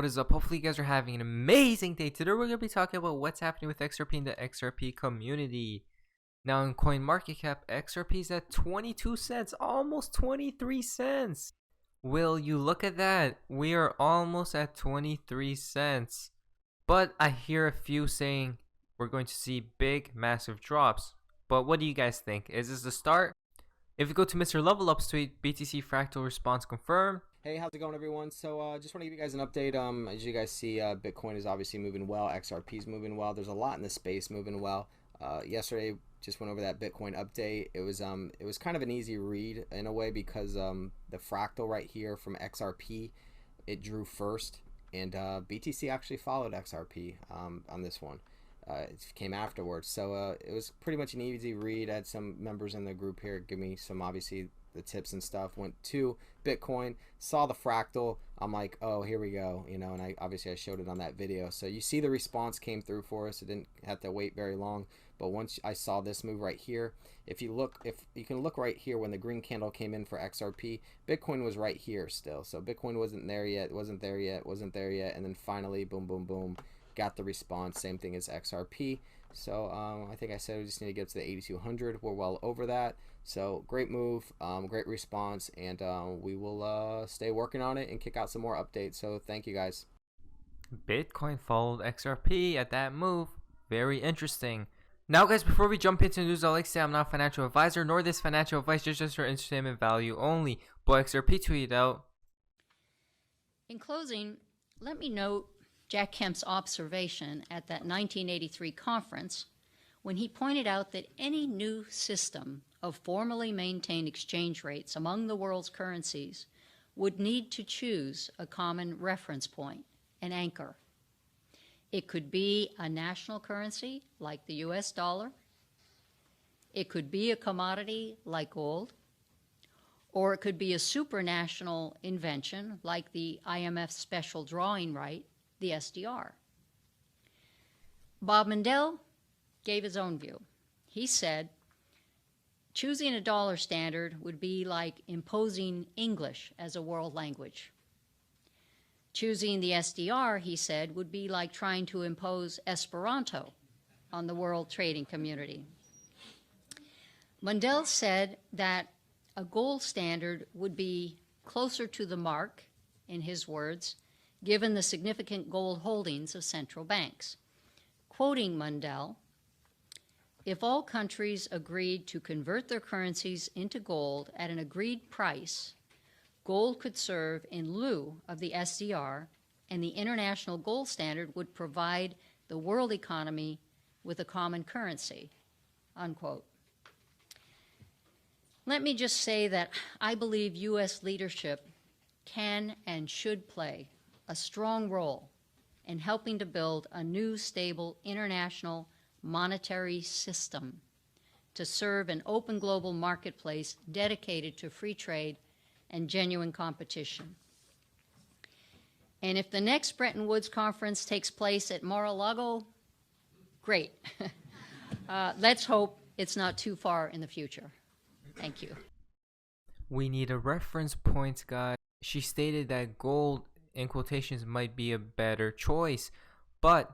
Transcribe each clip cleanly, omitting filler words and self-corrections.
is up? Hopefully you guys are having an amazing day. Today we're going to be talking about what's happening with XRP in the XRP community. Now in CoinMarketCap, XRP is at 22 cents, almost 23 cents. Will you look at that? We are almost at 23 cents. But I hear a few saying we're going to see big, massive drops. But what do you guys think? Is this the start? If you go to Mr. Level Up's tweet, BTC fractal response confirmed. Hey, how's it going, everyone? So just want to give you guys an update. As you guys see, Bitcoin is obviously moving well. XRP is moving well. There's a lot in the space moving well. Yesterday, just went over that Bitcoin update. It was kind of an easy read in a way because the fractal right here from XRP, it drew first, and BTC actually followed XRP on this one. It came afterwards, so it was pretty much an easy read. I had some members in the group here give me some, obviously, the tips and stuff. Went to Bitcoin, saw the fractal. I'm like, oh, here we go, you know. And I showed it on that video. So you see the response came through for us. It didn't have to wait very long. But once I saw this move right here, if you can look right here when the green candle came in for XRP, Bitcoin was right here still. So Bitcoin wasn't there yet, wasn't there yet, wasn't there yet, and then finally, boom, boom, boom, got the response. Same thing as XRP. So I think I said we just need to get to the 8200. We're well over that. So great move, great response, and we will stay working on it and kick out some more updates. So thank you guys. Bitcoin followed XRP at that move. Very interesting. Now guys, before we jump into news, I'd like to say I'm not a financial advisor, nor this financial advice, just for entertainment value only. But XRP tweeted out, in closing, let me note Jack Kemp's observation at that 1983 conference when he pointed out that any new system of formally maintained exchange rates among the world's currencies would need to choose a common reference point, an anchor. It could be a national currency like the US dollar. It could be a commodity like gold. Or it could be a supranational invention like the IMF special drawing right, the SDR. Bob Mundell gave his own view. He said, choosing a dollar standard would be like imposing English as a world language. Choosing the SDR, he said, would be like trying to impose Esperanto on the world trading community. Mundell said that a gold standard would be closer to the mark, in his words, given the significant gold holdings of central banks. Quoting Mundell, if all countries agreed to convert their currencies into gold at an agreed price, gold could serve in lieu of the SDR, and the international gold standard would provide the world economy with a common currency, unquote. Let me just say that I believe U.S. leadership can and should play a strong role in helping to build a new, stable international monetary system to serve an open global marketplace dedicated to free trade and genuine competition. And if the next Bretton Woods conference takes place at Mar-a-Lago, great. Let's hope it's not too far in the future. Thank you. we need a reference point, guys. She stated that gold, in quotations, might be a better choice, but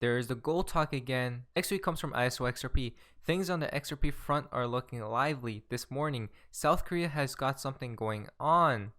there is the gold talk again. Next week comes from ISO XRP. Things on the XRP front are looking lively. This morning, South Korea has got something going on.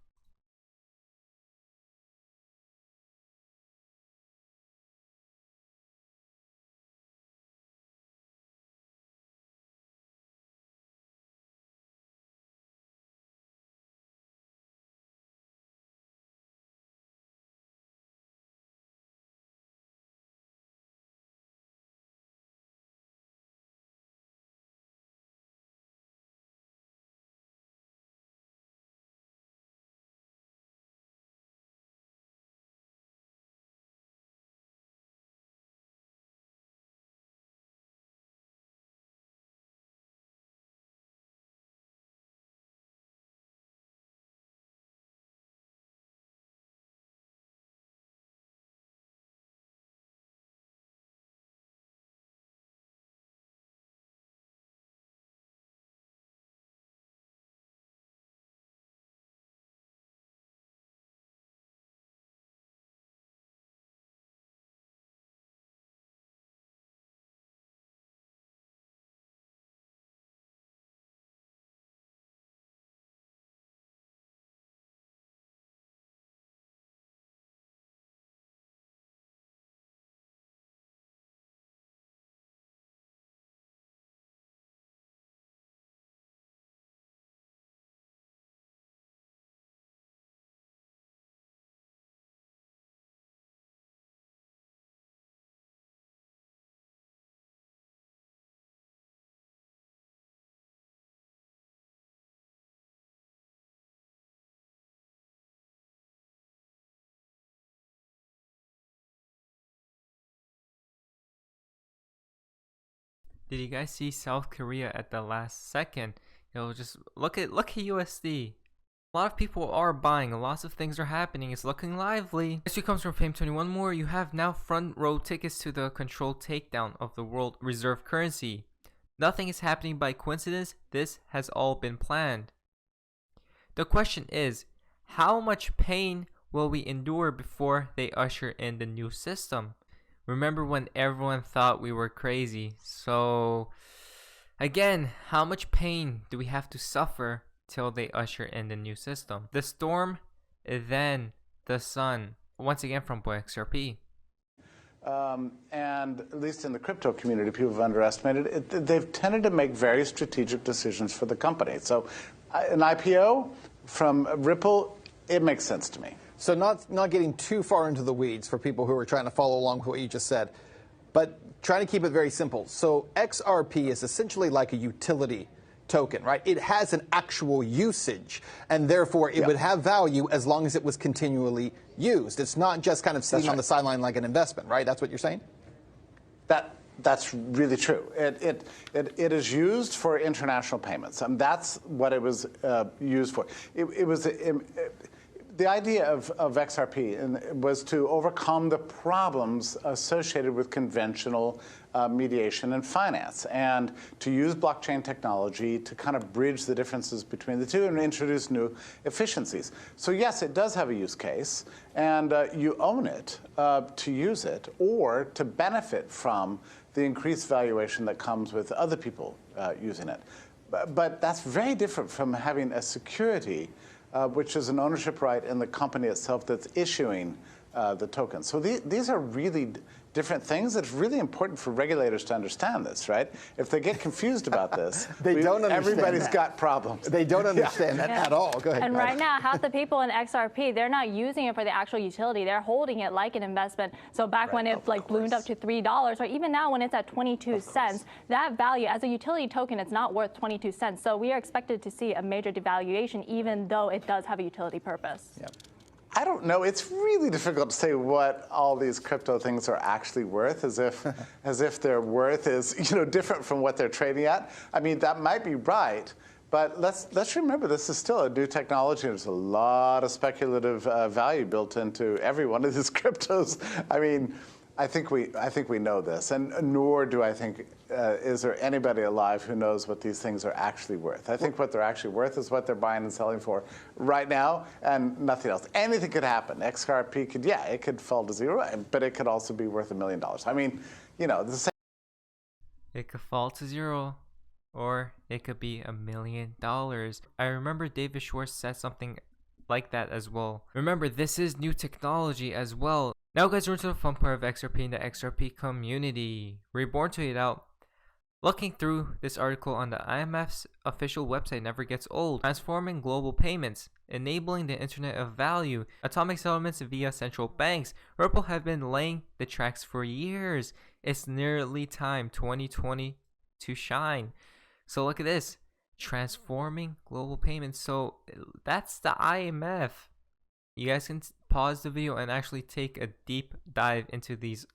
Did you guys see South Korea at the last second? Just look at USD. A lot of people are buying. Lots of things are happening. It's looking lively. This comes from Fame21 More. You have now front row tickets to the controlled takedown of the world reserve currency. Nothing is happening by coincidence. This has all been planned. The question is, how much pain will we endure before they usher in the new system? Remember when everyone thought we were crazy? So, again, how much pain do we have to suffer till they usher in the new system? The storm, then the sun. Once again from Boy XRP. And at least in the crypto community, people have underestimated it. They've tended to make very strategic decisions for the company. So an IPO from Ripple, it makes sense to me. So not getting too far into the weeds for people who are trying to follow along with what you just said, but trying to keep it very simple. So XRP is essentially like a utility token, right? It has an actual usage, and therefore it would have value as long as it was continually used. It's not just kind of sitting on the sideline like an investment, right? That's what you're saying? That's really true. It is used for international payments. That's what it was used for. The idea of XRP was to overcome the problems associated with conventional mediation and finance, and to use blockchain technology to kind of bridge the differences between the two and introduce new efficiencies. So yes, it does have a use case, and you own it to use it or to benefit from the increased valuation that comes with other people using it. But that's very different from having a security which is an ownership right in the company itself that's issuing the token. So these are really different things. It's really important for regulators to understand this, right? If they get confused about this, everybody's got problems. They don't understand that at all. Go ahead. And right now, half the people in XRP, they're not using it for the actual utility. They're holding it like an investment. So back when it ballooned up to $3, or even now when it's at 22 cents, that value as a utility token, it's not worth 22 cents. So we are expected to see a major devaluation, even though it does have a utility purpose. Yep. I don't know. It's really difficult to say what all these crypto things are actually worth, as if their worth is different from what they're trading at. I mean, that might be right, but let's remember this is still a new technology. And there's a lot of speculative value built into every one of these cryptos. I mean, I think we know this, and nor do I think is there anybody alive who knows what these things are actually worth. I think what they're actually worth is what they're buying and selling for right now, and nothing else. Anything could happen. XRP could, it could fall to zero, but it could also be worth $1 million. I mean, the same. It could fall to zero, or it could be $1 million. I remember David Schwartz said something like that as well. Remember, this is new technology as well. Now guys, we're into the fun part of XRP in the XRP community. Reborn tweeted out, looking through this article on the IMF's official website never gets old. Transforming global payments, enabling the internet of value, atomic settlements via central banks. Ripple have been laying the tracks for years. It's nearly time 2020 to shine. So look at this, transforming global payments. So that's the IMF. You guys can pause the video and actually take a deep dive into these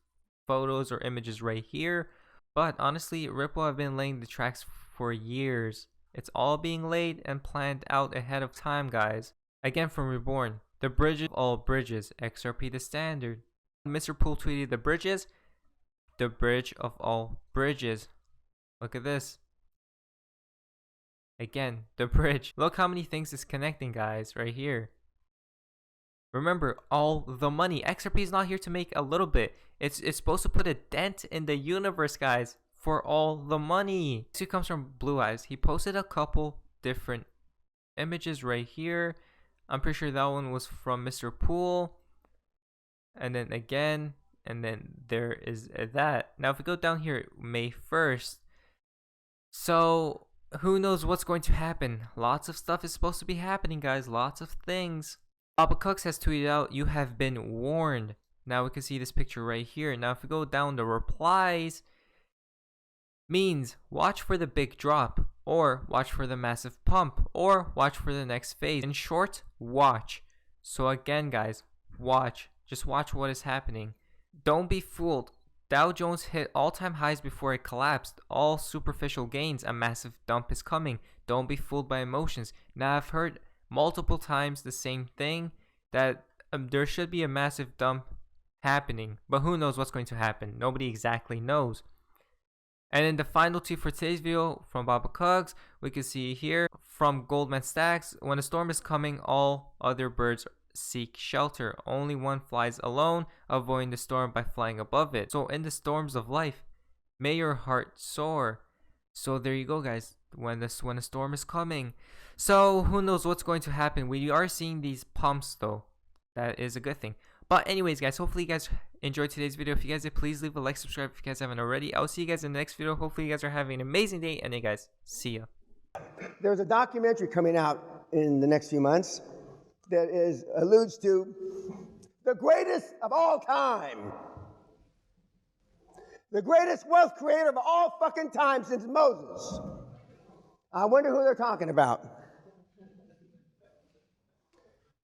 photos or images right here. But honestly, Ripple have been laying the tracks for years. It's all being laid and planned out ahead of time, guys. Again from Reborn, the bridge of all bridges, XRP the standard. Mr. Poole tweeted the bridges, the bridge of all bridges. Look at this. Again, the bridge. Look how many things is connecting, guys, right here. Remember, all the money. XRP is not here to make a little bit. It's supposed to put a dent in the universe, guys, for all the money. This comes from Blue Eyes. He posted a couple different images right here. I'm pretty sure that one was from Mr. Poole. And then again, and then there is that. Now, if we go down here, May 1st. So, who knows what's going to happen? Lots of stuff is supposed to be happening, guys. Lots of things. Papa Cooks has tweeted out, you have been warned. Now we can see this picture right here. Now if we go down, the replies means watch for the big drop, or watch for the massive pump, or watch for the next phase. In short, watch. So again, guys, watch. Just watch what is happening. Don't be fooled. Dow Jones hit all-time highs before it collapsed. All superficial gains. A massive dump is coming. Don't be fooled by emotions. Now, I've heard multiple times the same thing, that there should be a massive dump happening, but who knows what's going to happen? Nobody exactly knows. And in the final two for today's video from Baba Cugs, we can see here from Goldman Sachs, when a storm is coming, all other birds seek shelter. Only one flies alone, avoiding the storm by flying above it. So in the storms of life, may your heart soar. So there you go, guys. When a storm is coming. So who knows what's going to happen? We are seeing these pumps though. That is a good thing. But anyways, guys, hopefully you guys enjoyed today's video. If you guys did, please leave a like, subscribe if you guys haven't already. I'll see you guys in the next video. Hopefully you guys are having an amazing day. And hey, guys, see ya. There's a documentary coming out in the next few months that alludes to the greatest of all time. The greatest wealth creator of all fucking time since Moses. I wonder who they're talking about.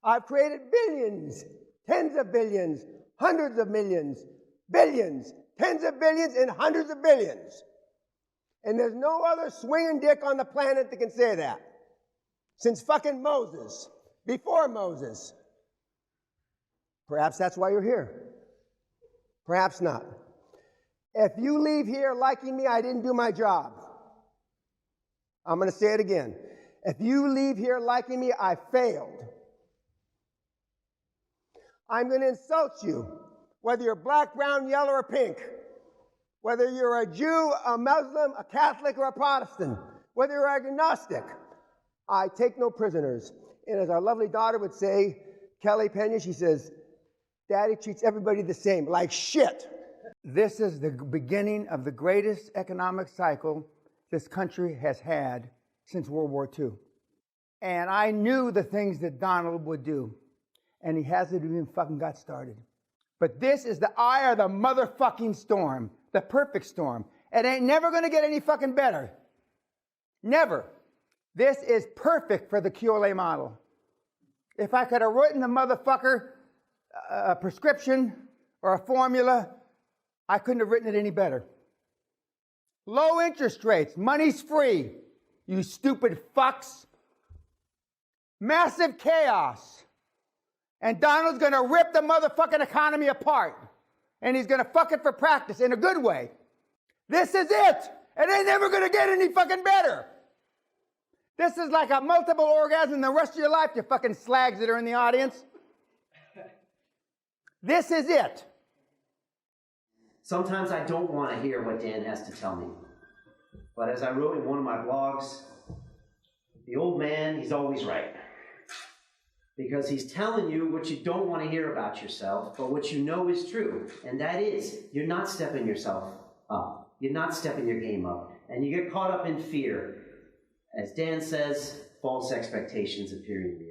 I've created billions, tens of billions, hundreds of millions, billions, tens of billions, and hundreds of billions. And there's no other swinging dick on the planet that can say that. Since fucking Moses, before Moses. Perhaps that's why you're here. Perhaps not. If you leave here liking me, I didn't do my job. I'm going to say it again. If you leave here liking me, I failed. I'm going to insult you, whether you're black, brown, yellow, or pink, whether you're a Jew, a Muslim, a Catholic, or a Protestant, whether you're agnostic. I take no prisoners. And as our lovely daughter would say, Kelly Pena, she says, Daddy treats everybody the same, like shit. This is the beginning of the greatest economic cycle this country has had since World War II. And I knew the things that Donald would do. And he hasn't even fucking got started. But this is the eye of the motherfucking storm. The perfect storm. It ain't never going to get any fucking better. Never. This is perfect for the QLA model. If I could have written the motherfucker a prescription or a formula, I couldn't have written it any better. Low interest rates. Money's free. You stupid fucks. Massive chaos. And Donald's going to rip the motherfucking economy apart. And he's going to fuck it for practice in a good way. This is it. It ain't never going to get any fucking better. This is like a multiple orgasm the rest of your life, you fucking slags that are in the audience. This is it. Sometimes I don't want to hear what Dan has to tell me. But as I wrote in one of my blogs, the old man, he's always right. Because he's telling you what you don't want to hear about yourself, but what you know is true. And that is, you're not stepping yourself up. You're not stepping your game up. And you get caught up in fear. As Dan says, false expectations appear in reality.